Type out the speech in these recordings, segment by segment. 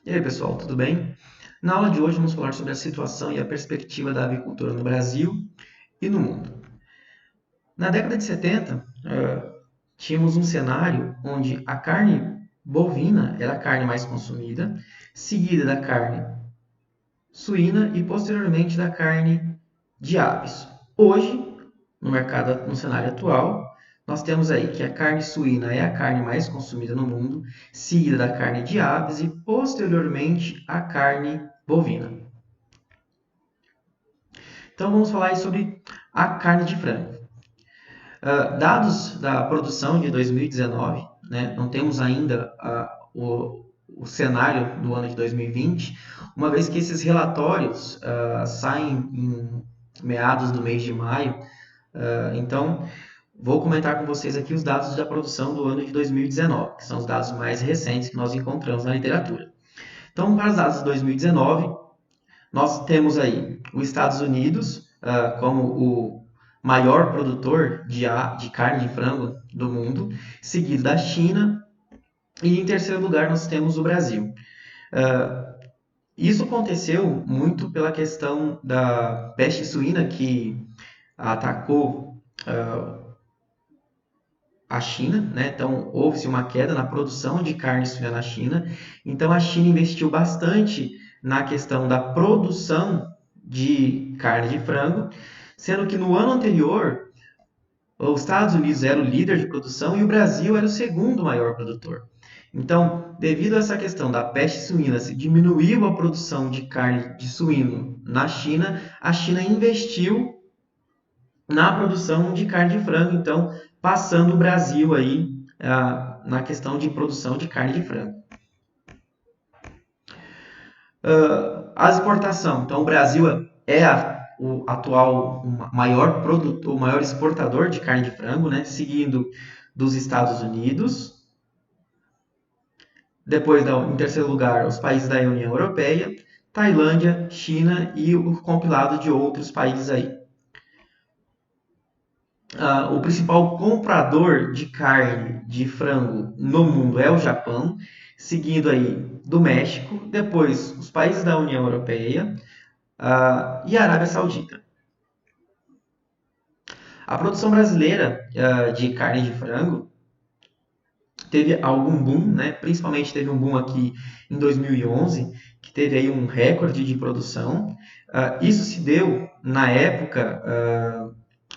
E aí, pessoal, tudo bem? Na aula de hoje vamos falar sobre a situação e a perspectiva da avicultura no Brasil e no mundo. Na década de 70, tínhamos um cenário onde a carne bovina era a carne mais consumida, seguida da carne suína e posteriormente da carne de aves. Hoje, no cenário atual, nós temos aí que a carne suína é a carne mais consumida no mundo, seguida da carne de aves e posteriormente a carne bovina. Então vamos falar aí sobre a carne de frango. Dados da produção de 2019, né, não temos ainda o cenário do ano de 2020, uma vez que esses relatórios saem em meados do mês de maio. Então, vou comentar com vocês aqui os dados da produção do ano de 2019, que são os dados mais recentes que nós encontramos na literatura. Então, para os dados de 2019, nós temos aí os Estados Unidos como o maior produtor de carne de frango do mundo, seguido da China, e em terceiro lugar nós temos o Brasil. Isso aconteceu muito pela questão da peste suína que atacou a China, né? Então houve-se uma queda na produção de carne suína na China. Então a China investiu bastante na questão da produção de carne de frango, sendo que no ano anterior os Estados Unidos era o líder de produção e o Brasil era o segundo maior produtor. Então, devido a essa questão da peste suína, se diminuiu a produção de carne de suíno na China, a China investiu na produção de carne de frango, então passando o Brasil aí na questão de produção de carne de frango. A exportação, então o Brasil é o atual maior produtor, o maior exportador de carne de frango, né, seguindo dos Estados Unidos. Depois, em terceiro lugar, os países da União Europeia, Tailândia, China e o compilado de outros países aí. O principal comprador de carne de frango no mundo é o Japão, seguido aí do México, depois os países da União Europeia e a Arábia Saudita. A produção brasileira de carne de frango teve algum boom, né? Principalmente teve um boom aqui em 2011, que teve aí um recorde de produção. Isso se deu na época,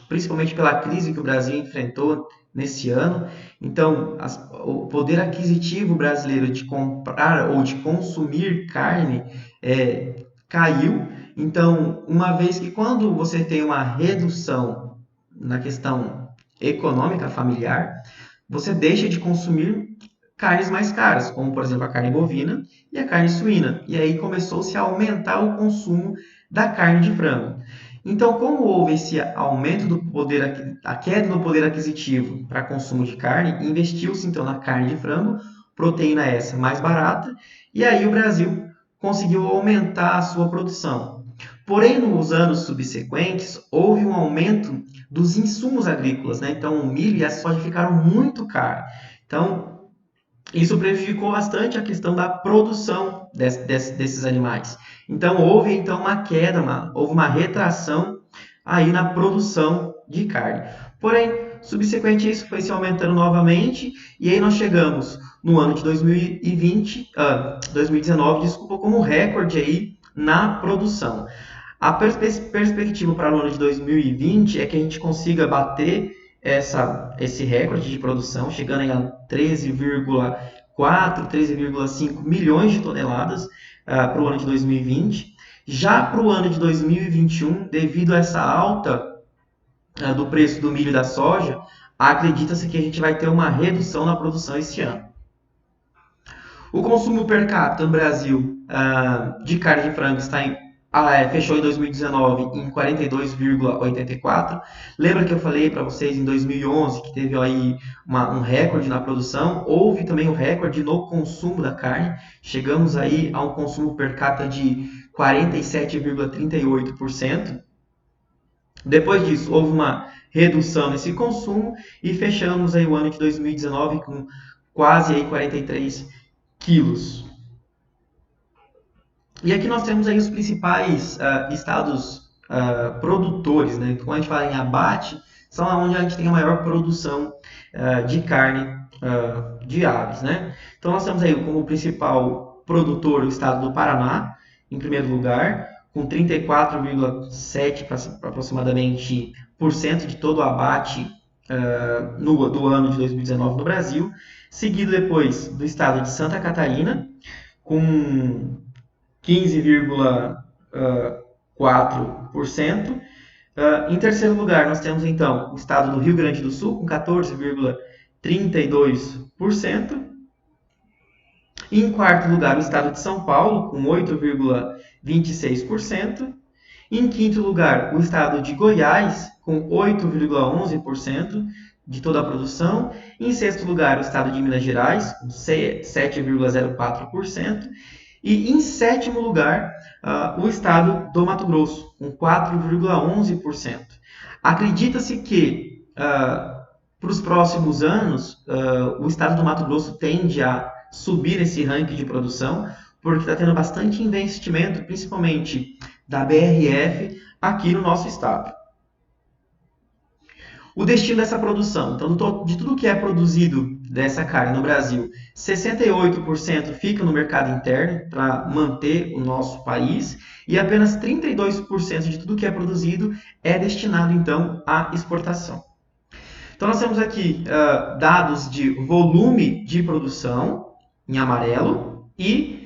principalmente pela crise que o Brasil enfrentou nesse ano. Então, o poder aquisitivo brasileiro de comprar ou de consumir carne caiu. Então, uma vez que quando você tem uma redução na questão econômica familiar, você deixa de consumir carnes mais caras, como por exemplo a carne bovina e a carne suína. E aí começou-se a aumentar o consumo da carne de frango. Então, como houve esse aumento do poder, a queda no poder aquisitivo para consumo de carne, investiu-se então na carne de frango, proteína essa mais barata, e aí o Brasil conseguiu aumentar a sua produção. Porém, nos anos subsequentes, houve um aumento dos insumos agrícolas, né? Então, o milho e a soja ficaram muito caros. Então, isso prejudicou bastante a questão da produção desses animais. Então, houve então uma queda, houve uma retração aí na produção de carne. Porém, subsequente a isso foi se aumentando novamente, e aí nós chegamos no ano de 2019, desculpa, como recorde aí na produção. A perspectiva para o ano de 2020 é que a gente consiga bater esse recorde de produção, chegando a 13,4, 13,5 milhões de toneladas para o ano de 2020. Já para o ano de 2021, devido a essa alta do preço do milho e da soja, acredita-se que a gente vai ter uma redução na produção esse ano. O consumo per capita no Brasil de carne de frango fechou em 2019 em 42,84. Lembra que eu falei para vocês em 2011 que teve aí um recorde na produção? Houve também um recorde no consumo da carne. Chegamos aí a um consumo per capita de 47,38%. Depois disso, houve uma redução nesse consumo e fechamos aí o ano de 2019 com quase aí 43 quilos. E aqui nós temos aí os principais estados produtores, né? Quando a gente fala em abate, são onde a gente tem a maior produção de carne de aves, né? Então nós temos aí como principal produtor o estado do Paraná, em primeiro lugar, com 34,7% aproximadamente por cento de todo o abate do ano de 2019 no Brasil, seguido depois do estado de Santa Catarina, com 15,4%. Em terceiro lugar, nós temos então o estado do Rio Grande do Sul, com 14,32%. Em quarto lugar, o estado de São Paulo, com 8,26%. Em quinto lugar, o estado de Goiás, com 8,11% de toda a produção. Em sexto lugar, o estado de Minas Gerais, com 7,04%. E em sétimo lugar, o estado do Mato Grosso, com 4,11%. Acredita-se que, para os próximos anos, o estado do Mato Grosso tende a subir esse ranking de produção, porque está tendo bastante investimento, principalmente da BRF, aqui no nosso estado. O destino dessa produção, então, de tudo que é produzido dessa carne no Brasil, 68% fica no mercado interno para manter o nosso país e apenas 32% de tudo que é produzido é destinado então à exportação. Então nós temos aqui dados de volume de produção em amarelo e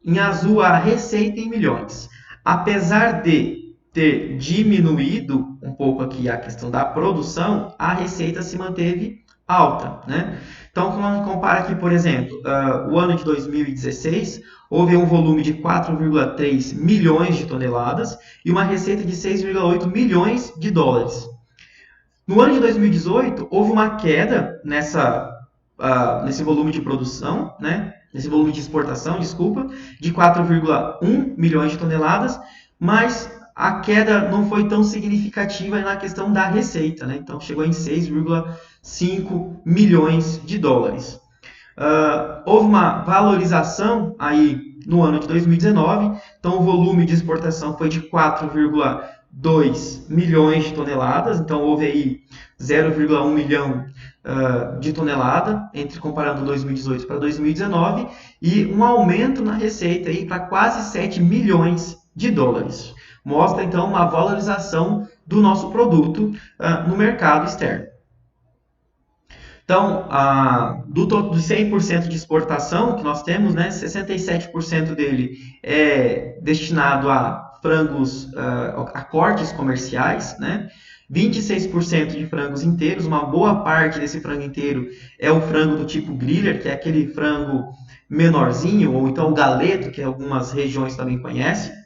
em azul a receita em milhões. Apesar de ter diminuído um pouco aqui a questão da produção, a receita se manteve alta, né? Então, quando a gente compara aqui, por exemplo, o ano de 2016, houve um volume de 4,3 milhões de toneladas e uma receita de 6,8 milhões de dólares. No ano de 2018, houve uma queda nesse volume de produção, né? Nesse volume de exportação, desculpa, de 4,1 milhões de toneladas, mas a queda não foi tão significativa na questão da receita, né? Então chegou em 6,5 milhões de dólares. Houve uma valorização aí no ano de 2019, então o volume de exportação foi de 4,2 milhões de toneladas, então houve aí 0,1 milhão de tonelada, comparando 2018 para 2019, e um aumento na receita para quase 7 milhões de dólares. Mostra, então, uma valorização do nosso produto no mercado externo. Então, dos 100% de exportação que nós temos, né, 67% dele é destinado a frangos, a cortes comerciais, né? 26% de frangos inteiros, uma boa parte desse frango inteiro é o frango do tipo griller, que é aquele frango menorzinho, ou então o galeto, que algumas regiões também conhecem.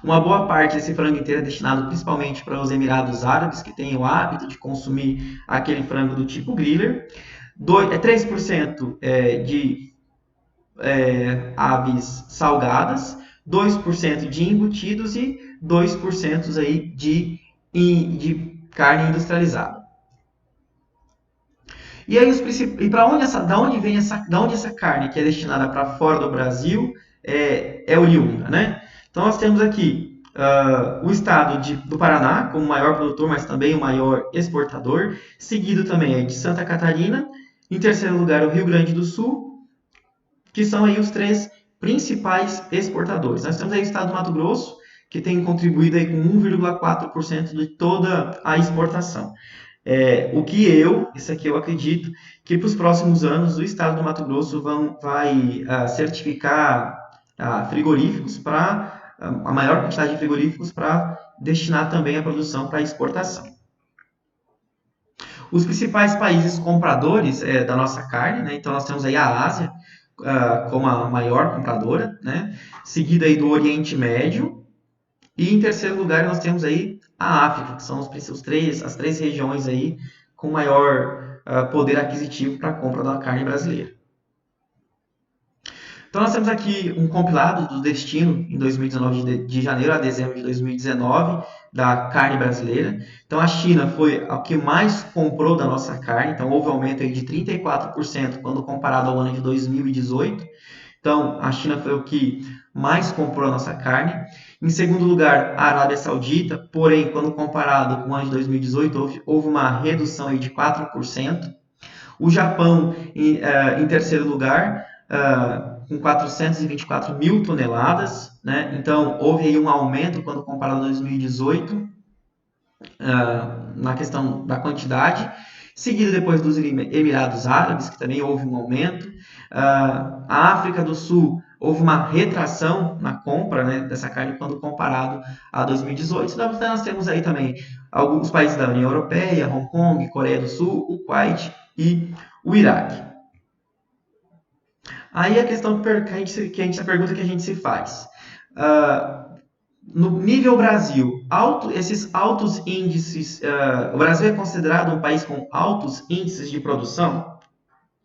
Uma boa parte desse frango inteiro é destinado principalmente para os Emirados Árabes, que têm o hábito de consumir aquele frango do tipo griller. 3% de aves salgadas, 2% de embutidos e 2% aí de carne industrializada. E aí, da onde essa carne que é destinada para fora do Brasil é oriunda, né? Então nós temos aqui o estado do Paraná como o maior produtor, mas também o maior exportador, seguido também de Santa Catarina, em terceiro lugar o Rio Grande do Sul, que são aí os três principais exportadores. Nós temos aí o estado do Mato Grosso, que tem contribuído aí com 1,4% de toda a exportação. Isso aqui eu acredito, que para os próximos anos o estado do Mato Grosso vai certificar frigoríficos a maior quantidade de frigoríficos para destinar também a produção para exportação. Os principais países compradores da nossa carne, né? Então nós temos aí a Ásia como a maior compradora, né? Seguida aí do Oriente Médio, e em terceiro lugar nós temos aí a África, que são as três regiões aí com maior poder aquisitivo para a compra da carne brasileira. Então nós temos aqui um compilado do destino em 2019, de janeiro a dezembro de 2019, da carne brasileira. Então a China foi a que mais comprou da nossa carne, então houve um aumento aí de 34% quando comparado ao ano de 2018. Então, a China foi o que mais comprou a nossa carne. Em segundo lugar, a Arábia Saudita, porém, quando comparado com o ano de 2018, houve uma redução aí de 4%. O Japão, em terceiro lugar, com 424 mil toneladas, né? Então, houve aí um aumento quando comparado a 2018, na questão da quantidade, seguido depois dos Emirados Árabes, que também houve um aumento. A África do Sul houve uma retração na compra, né, dessa carne quando comparado a 2018. Então, nós temos aí também alguns países da União Europeia, Hong Kong, Coreia do Sul, o Kuwait e o Iraque. Aí a questão a pergunta que a gente se faz. No nível Brasil, esses altos índices, o Brasil é considerado um país com altos índices de produção,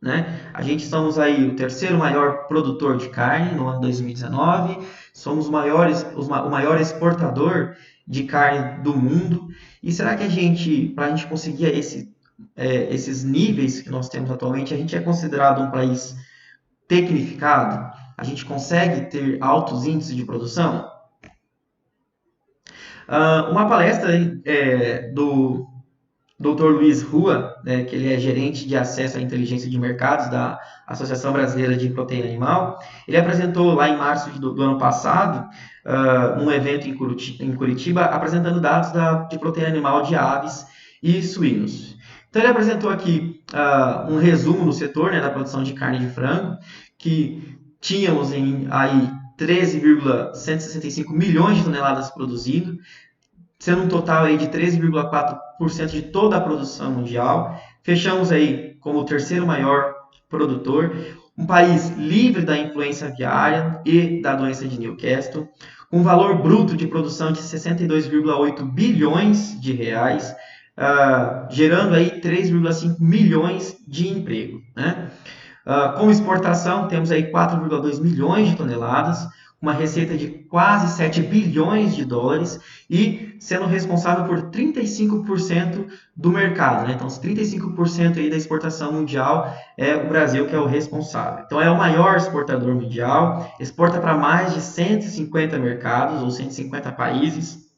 né? A gente somos aí o terceiro maior produtor de carne no ano 2019, somos o maior exportador de carne do mundo. E será que para a gente conseguir esses níveis que nós temos atualmente, a gente é considerado um país tecnificado? A gente consegue ter altos índices de produção? Uma palestra do Dr. Luiz Rua, né, que ele é gerente de acesso à inteligência de mercados da Associação Brasileira de Proteína Animal, ele apresentou lá em março do ano passado, num evento em Curitiba, apresentando dados de proteína animal de aves e suínos. Então ele apresentou aqui um resumo do setor, né, da produção de carne de frango, que tínhamos aí 13,165 milhões de toneladas produzindo, sendo um total aí de 13,4% de toda a produção mundial. Fechamos aí como o terceiro maior produtor, um país livre da influência aviária e da doença de Newcastle, com um valor bruto de produção de 62,8 bilhões de reais, gerando aí 3,5 milhões de emprego, né? Com exportação, temos aí 4,2 milhões de toneladas, uma receita de quase 7 bilhões de dólares e sendo responsável por 35% do mercado, né? Então, os 35% aí da exportação mundial é o Brasil que é o responsável. Então, é o maior exportador mundial, exporta para mais de 150 mercados ou 150 países.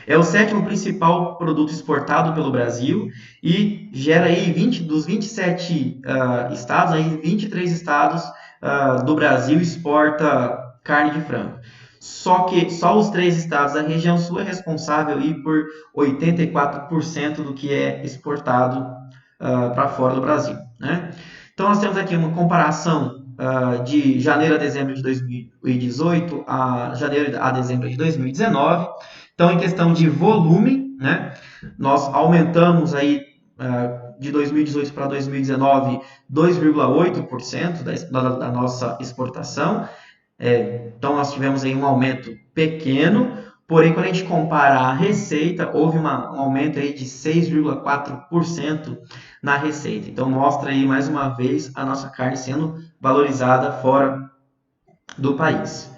É o sétimo principal produto exportado pelo Brasil e gera aí dos 27 estados, aí 23 estados do Brasil exporta carne de frango. Só que só os 3 estados da região sul é responsável aí por 84% do que é exportado para fora do Brasil, né? Então nós temos aqui uma comparação de janeiro a dezembro de 2018 a janeiro a dezembro de 2019. Então, em questão de volume, né, nós aumentamos aí de 2018 para 2019 2,8% da nossa exportação. Então, nós tivemos aí um aumento pequeno, porém, quando a gente compara a receita, houve um aumento aí de 6,4% na receita. Então, mostra aí mais uma vez a nossa carne sendo valorizada fora do país.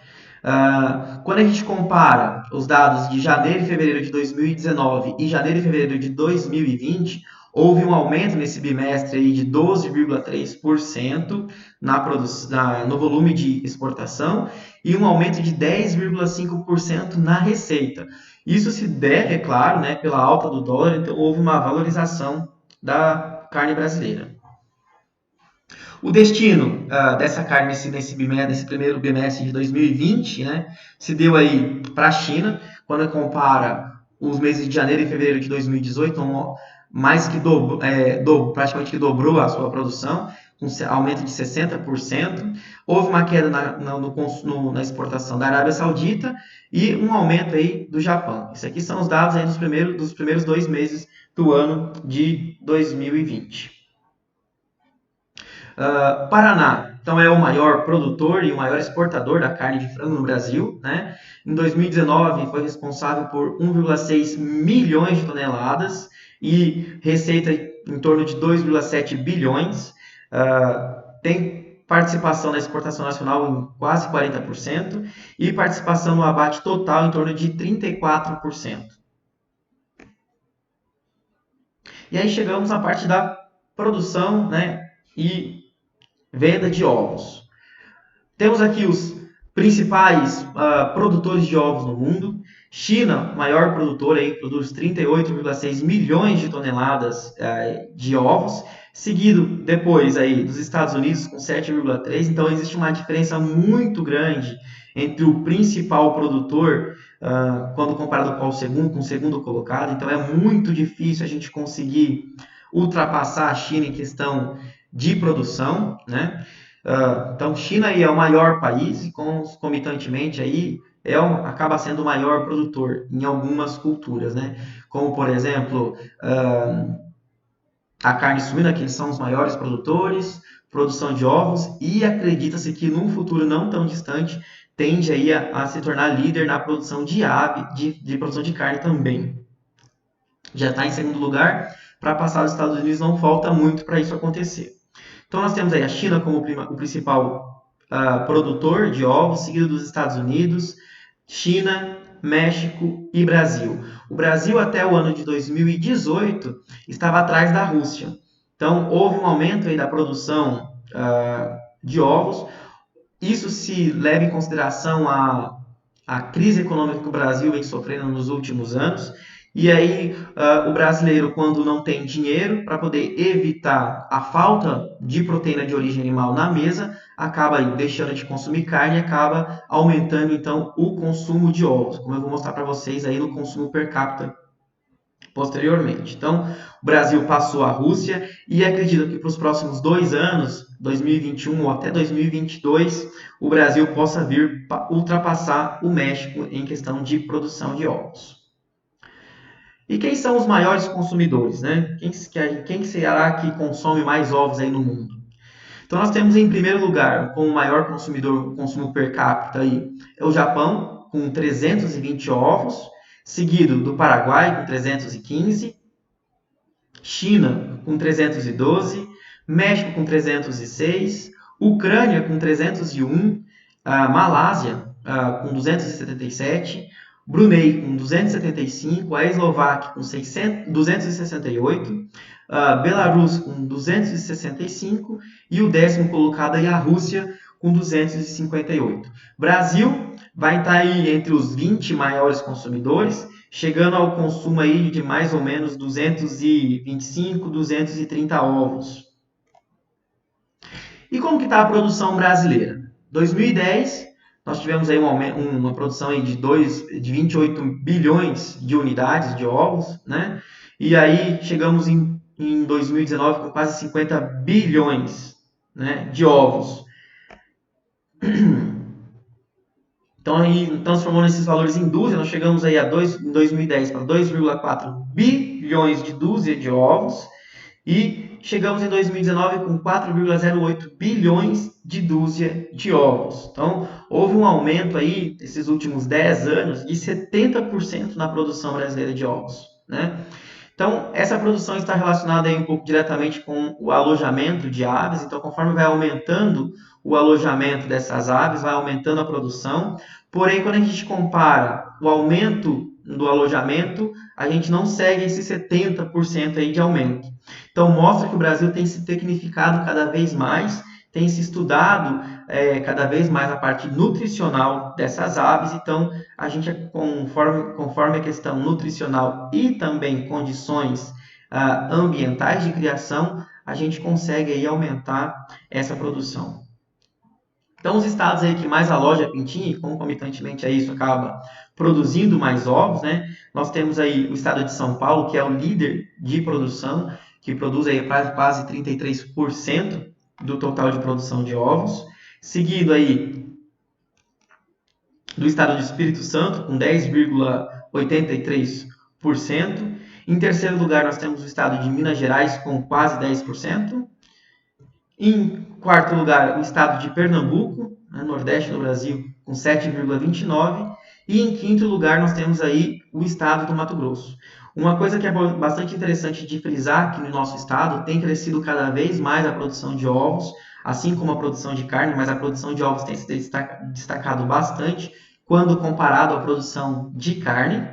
Quando a gente compara os dados de janeiro e fevereiro de 2019 e janeiro e fevereiro de 2020, houve um aumento nesse bimestre aí de 12,3% no volume de exportação e um aumento de 10,5% na receita. Isso se deve, é claro, né, pela alta do dólar, então houve uma valorização da carne brasileira. O destino dessa carne nesse primeiro bimestre de 2020, né, se deu aí para a China, quando compara os meses de janeiro e fevereiro de 2018, então, praticamente que dobrou a sua produção, com aumento de 60%. Houve uma queda na exportação da Arábia Saudita e um aumento aí do Japão. Isso aqui são os dados aí dos primeiros 2 meses do ano de 2020. Paraná, então, é o maior produtor e o maior exportador da carne de frango no Brasil, né? Em 2019 foi responsável por 1,6 milhões de toneladas e receita em torno de 2,7 bilhões. Tem participação na exportação nacional em quase 40% e participação no abate total em torno de 34%. E aí chegamos na parte da produção, né, e venda de ovos. Temos aqui os principais produtores de ovos no mundo. China, maior produtor, aí, produz 38,6 milhões de toneladas de ovos, seguido depois aí dos Estados Unidos com 7,3. Então existe uma diferença muito grande entre o principal produtor quando comparado com o segundo colocado. Então é muito difícil a gente conseguir ultrapassar a China em questão de produção, né? Então, China aí é o maior país e, concomitantemente, aí, acaba sendo o maior produtor em algumas culturas, né? Como, por exemplo, a carne suína, que eles são os maiores produtores, produção de ovos, e acredita-se que num futuro não tão distante tende aí a se tornar líder na produção de de produção de carne também. Já está em segundo lugar, para passar os Estados Unidos não falta muito para isso acontecer. Então nós temos aí a China como o principal produtor de ovos, seguido dos Estados Unidos, China, México e Brasil. O Brasil até o ano de 2018 estava atrás da Rússia. Então houve um aumento aí da produção de ovos. Isso se leva em consideração a crise econômica que o Brasil vem sofrendo nos últimos anos. E aí, o brasileiro, quando não tem dinheiro para poder evitar a falta de proteína de origem animal na mesa, acaba aí deixando de consumir carne e acaba aumentando então o consumo de ovos, como eu vou mostrar para vocês aí no consumo per capita posteriormente. Então, o Brasil passou a Rússia e acredito que para os próximos 2 anos, 2021 ou até 2022, o Brasil possa vir ultrapassar o México em questão de produção de ovos. E quem são os maiores consumidores, né? Quem será que consome mais ovos aí no mundo? Então nós temos em primeiro lugar, como o maior consumidor, consumo per capita aí, é o Japão, com 320 ovos, seguido do Paraguai com 315, China com 312, México com 306, Ucrânia com 301, Malásia com 277, Brunei com 275, a Eslováquia com 268, Belarus com 265 e o 10º colocado aí a Rússia com 258. Brasil vai estar aí entre os 20 maiores consumidores, chegando ao consumo aí de mais ou menos 225, 230 ovos. E como que está a produção brasileira? 2010, nós tivemos aí uma produção aí de 28 bilhões de unidades de ovos, né? E aí chegamos em 2019 com quase 50 bilhões, né, de ovos. Então, aí, transformando esses valores em dúzia, nós chegamos aí em 2010 para 2,4 bilhões de dúzia de ovos e chegamos em 2019 com 4,08 bilhões de dúzia de ovos. Então, houve um aumento aí, nesses últimos 10 anos, de 70% na produção brasileira de ovos, né? Então, essa produção está relacionada aí um pouco diretamente com o alojamento de aves. Então, conforme vai aumentando o alojamento dessas aves, vai aumentando a produção. Porém, quando a gente compara o aumento do alojamento, a gente não segue esse 70% aí de aumento. Então, mostra que o Brasil tem se tecnificado cada vez mais, tem se estudado cada vez mais a parte nutricional dessas aves. Então, a gente, conforme a questão nutricional e também condições ambientais de criação, a gente consegue aí aumentar essa produção. Então, os estados aí que mais alojam pintinho e concomitantemente a isso acaba produzindo mais ovos, né? Nós temos aí o estado de São Paulo, que é o líder de produção, que produz aí quase 33% do total de produção de ovos, seguido aí do estado do Espírito Santo, com 10,83%. Em terceiro lugar, nós temos o estado de Minas Gerais, com quase 10%. Em quarto lugar, o estado de Pernambuco, né, nordeste do Brasil, com 7,29%. E em quinto lugar, nós temos aí o estado do Mato Grosso. Uma coisa que é bastante interessante de frisar, que no nosso estado tem crescido cada vez mais a produção de ovos, assim como a produção de carne, mas a produção de ovos tem se destacado bastante quando comparado à produção de carne.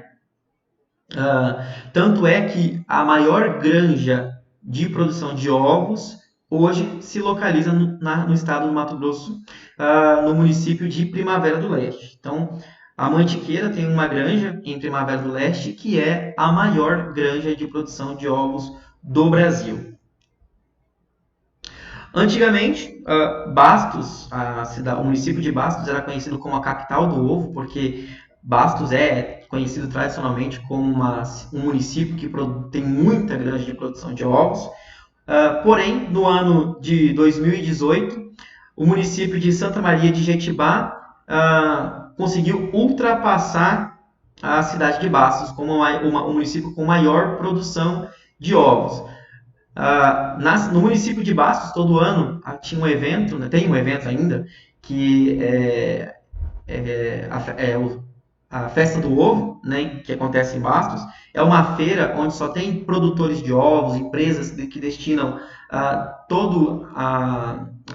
Tanto é que a maior granja de produção de ovos hoje se localiza no estado do Mato Grosso, no município de Primavera do Leste. Então, a Mantiqueira tem uma granja em Primavera do Leste, que é a maior granja de produção de ovos do Brasil. Antigamente, Bastos, o município de Bastos era conhecido como a capital do ovo, porque Bastos é conhecido tradicionalmente como um município que tem muita granja de produção de ovos. Porém, no ano de 2018, o município de Santa Maria de Jetibá conseguiu ultrapassar a cidade de Bastos como o município com maior produção de ovos. No município de Bastos, todo ano, tinha um evento, né, tem um evento ainda, que a Festa do Ovo, né, que acontece em Bastos. É uma feira onde só tem produtores de ovos, empresas que destinam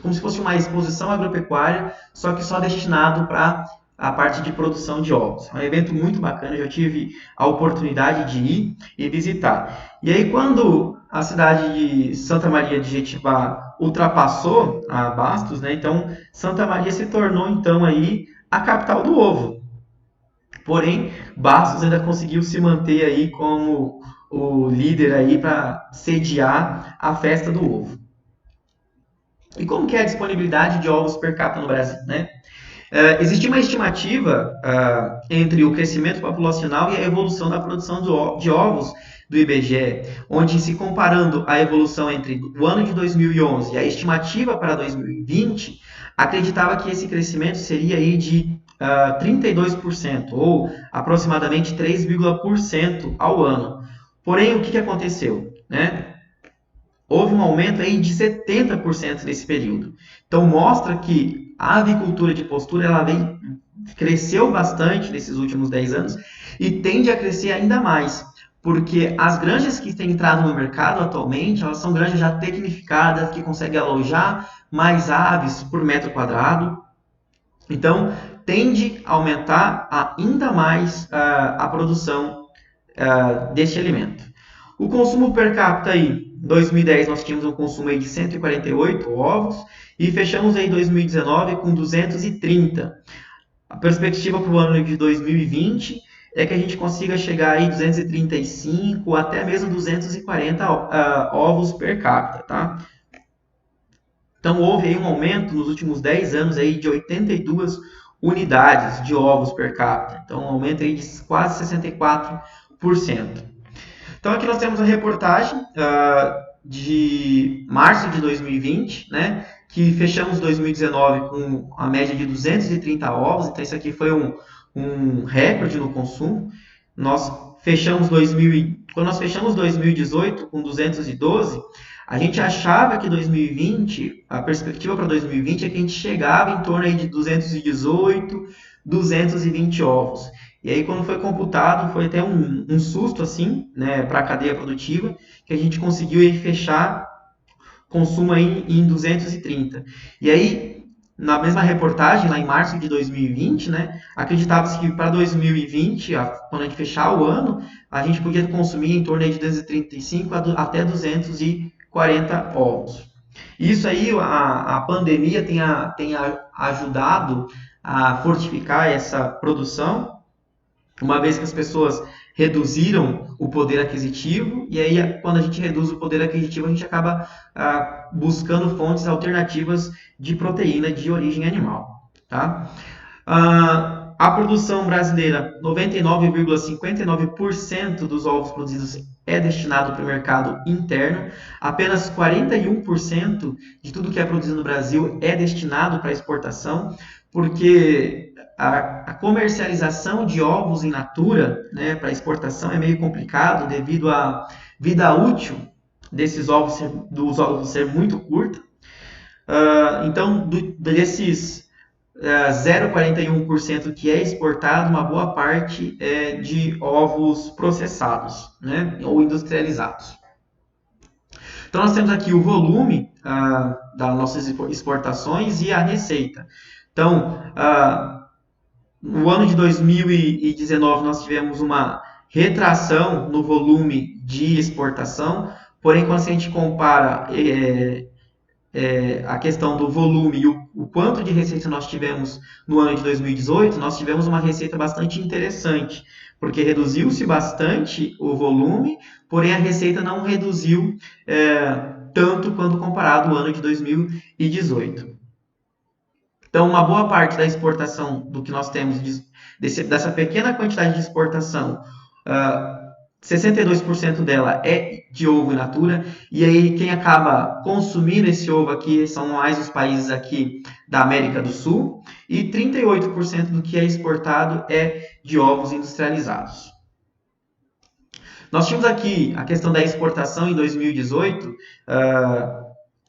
como se fosse uma exposição agropecuária, só que só destinado para a parte de produção de ovos. É um evento muito bacana, eu já tive a oportunidade de ir e visitar. E aí, quando a cidade de Santa Maria de Jetibá ultrapassou a Bastos, né, então Santa Maria se tornou então aí a capital do ovo. Porém, Bastos ainda conseguiu se manter aí como o líder aí para sediar a festa do ovo. E como que é a disponibilidade de ovos per capita no Brasil, né? Existe uma estimativa entre o crescimento populacional e a evolução da produção de ovos do IBGE, onde se comparando a evolução entre o ano de 2011 e a estimativa para 2020, acreditava que esse crescimento seria aí de 32%, ou aproximadamente 3,% ao ano. Porém, o que aconteceu? Né? Houve um aumento aí de 70% nesse período. Então, mostra que a avicultura de postura cresceu bastante nesses últimos 10 anos e tende a crescer ainda mais, porque as granjas que têm entrado no mercado atualmente, elas são granjas já tecnificadas, que conseguem alojar mais aves por metro quadrado. Então, tende a aumentar ainda mais a produção deste alimento. O consumo per capita aí, em 2010 nós tínhamos um consumo aí de 148 ovos e fechamos aí 2019 com 230. A perspectiva para o ano de 2020 é que a gente consiga chegar aí 235 até mesmo 240 ovos per capita, tá? Então houve aí um aumento nos últimos 10 anos aí de 82 unidades de ovos per capita. Então um aumento aí de quase 64%. Então aqui nós temos a reportagem de março de 2020, né, que fechamos 2019 com a média de 230 ovos, então isso aqui foi um recorde no consumo. Quando nós fechamos 2018 com 212, a gente achava que 2020, a perspectiva para 2020 é que a gente chegava em torno aí de 218, 220 ovos. E aí, quando foi computado, foi até um susto assim, né, para a cadeia produtiva, que a gente conseguiu aí fechar consumo aí em 230. E aí, na mesma reportagem, lá em março de 2020, né, acreditava-se que para 2020, quando a gente fechar o ano, a gente podia consumir em torno de 235 até 240 ovos. Isso aí, a pandemia tem ajudado a fortificar essa produção, uma vez que as pessoas reduziram o poder aquisitivo, e aí quando a gente reduz o poder aquisitivo, a gente acaba buscando fontes alternativas de proteína de origem animal. Tá? A produção brasileira, 99,59% dos ovos produzidos é destinado para o mercado interno, apenas 41% de tudo que é produzido no Brasil é destinado para exportação, porque a comercialização de ovos in natura, né, para exportação é meio complicado devido à vida útil dos ovos ser muito curta. Então, desses 0,41% que é exportado, uma boa parte é de ovos processados, né, ou industrializados. Então, nós temos aqui o volume das nossas exportações e a receita. Então, no ano de 2019, nós tivemos uma retração no volume de exportação, porém, quando a gente compara a questão do volume e o quanto de receita nós tivemos no ano de 2018, nós tivemos uma receita bastante interessante, porque reduziu-se bastante o volume, porém a receita não reduziu tanto quando comparado ao ano de 2018. Então, uma boa parte da exportação do que nós temos, dessa pequena quantidade de exportação, 62% dela é de ovo in natura, e aí quem acaba consumindo esse ovo aqui são mais os países aqui da América do Sul, e 38% do que é exportado é de ovos industrializados. Nós tínhamos aqui a questão da exportação em 2018,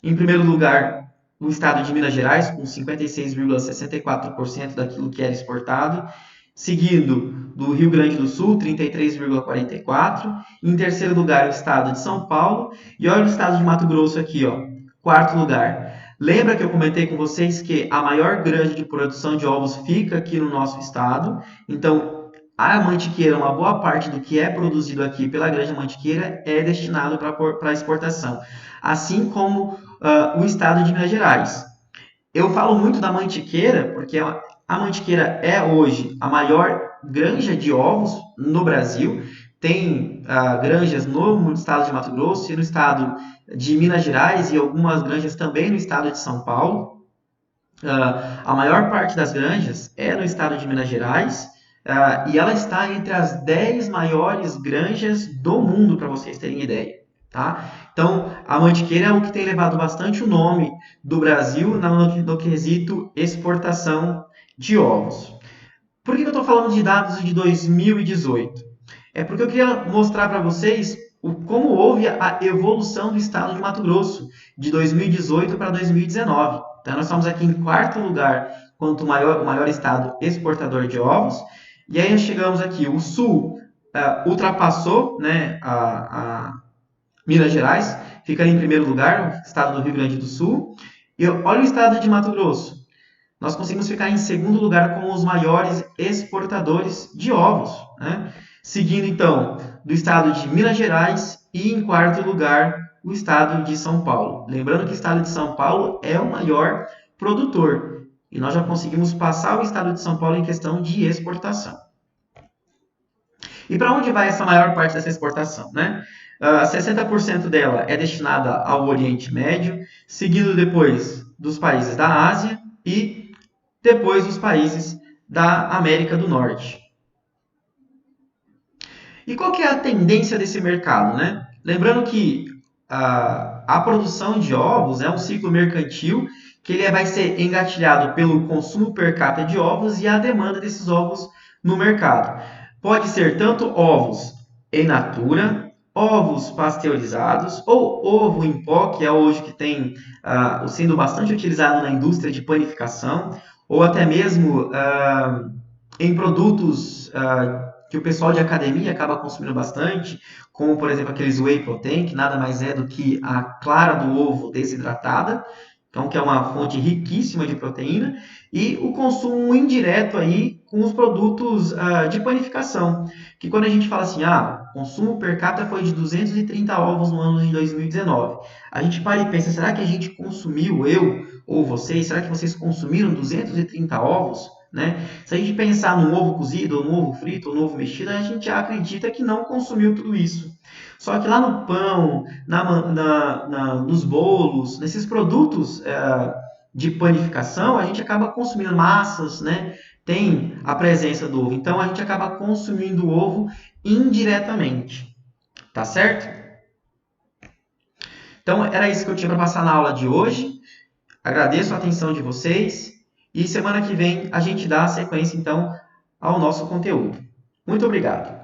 em primeiro lugar, o estado de Minas Gerais, com 56,64% daquilo que era exportado, seguido do Rio Grande do Sul, 33,44%. Em terceiro lugar, o estado de São Paulo. E olha o estado de Mato Grosso aqui, ó, quarto lugar. Lembra que eu comentei com vocês que a maior granja de produção de ovos fica aqui no nosso estado? Então, a mantiqueira, uma boa parte do que é produzido aqui pela granja mantiqueira é destinado para exportação. Assim como o estado de Minas Gerais. Eu falo muito da mantiqueira porque a mantiqueira é hoje a maior granja de ovos no Brasil. Tem granjas no estado de Mato Grosso e no estado de Minas Gerais e algumas granjas também no estado de São Paulo. A maior parte das granjas é no estado de Minas Gerais e ela está entre as 10 maiores granjas do mundo, para vocês terem ideia. Tá? Então, a mantiqueira é o que tem levado bastante o nome do Brasil no quesito exportação de ovos. Por que eu estou falando de dados de 2018? É porque eu queria mostrar para vocês como houve a evolução do estado de Mato Grosso de 2018 para 2019. Então, nós estamos aqui em quarto lugar quanto o maior estado exportador de ovos. E aí nós chegamos aqui, o Sul ultrapassou, né, a Minas Gerais, fica ali em primeiro lugar, o estado do Rio Grande do Sul. E olha o estado de Mato Grosso. Nós conseguimos ficar em segundo lugar como os maiores exportadores de ovos, né? Seguindo, então, do estado de Minas Gerais e, em quarto lugar, o estado de São Paulo. Lembrando que o estado de São Paulo é o maior produtor. E nós já conseguimos passar o estado de São Paulo em questão de exportação. E para onde vai essa maior parte dessa exportação, né? 60% dela é destinada ao Oriente Médio, seguido depois dos países da Ásia e depois dos países da América do Norte. E qual que é a tendência desse mercado, né? Lembrando que a produção de ovos é um ciclo mercantil que ele vai ser engatilhado pelo consumo per capita de ovos e a demanda desses ovos no mercado. Pode ser tanto ovos in natura, ovos pasteurizados ou ovo em pó, que é hoje que tem sendo bastante utilizado na indústria de panificação, ou até mesmo em produtos que o pessoal de academia acaba consumindo bastante, como, por exemplo, aqueles whey protein, que nada mais é do que a clara do ovo desidratada, então, que é uma fonte riquíssima de proteína, e o consumo indireto aí com os produtos de panificação, que quando a gente fala assim, o consumo per capita foi de 230 ovos no ano de 2019. A gente para e pensa, será que a gente consumiu, eu ou vocês, será que vocês consumiram 230 ovos? Né? Se a gente pensar num ovo cozido, ou num ovo frito, ou num ovo mexido, a gente já acredita que não consumiu tudo isso. Só que lá no pão, nos bolos, nesses produtos de panificação, a gente acaba consumindo massas, né? Tem a presença do ovo. Então, a gente acaba consumindo o ovo indiretamente. Tá certo? Então, era isso que eu tinha para passar na aula de hoje. Agradeço a atenção de vocês. E semana que vem a gente dá a sequência, então, ao nosso conteúdo. Muito obrigado.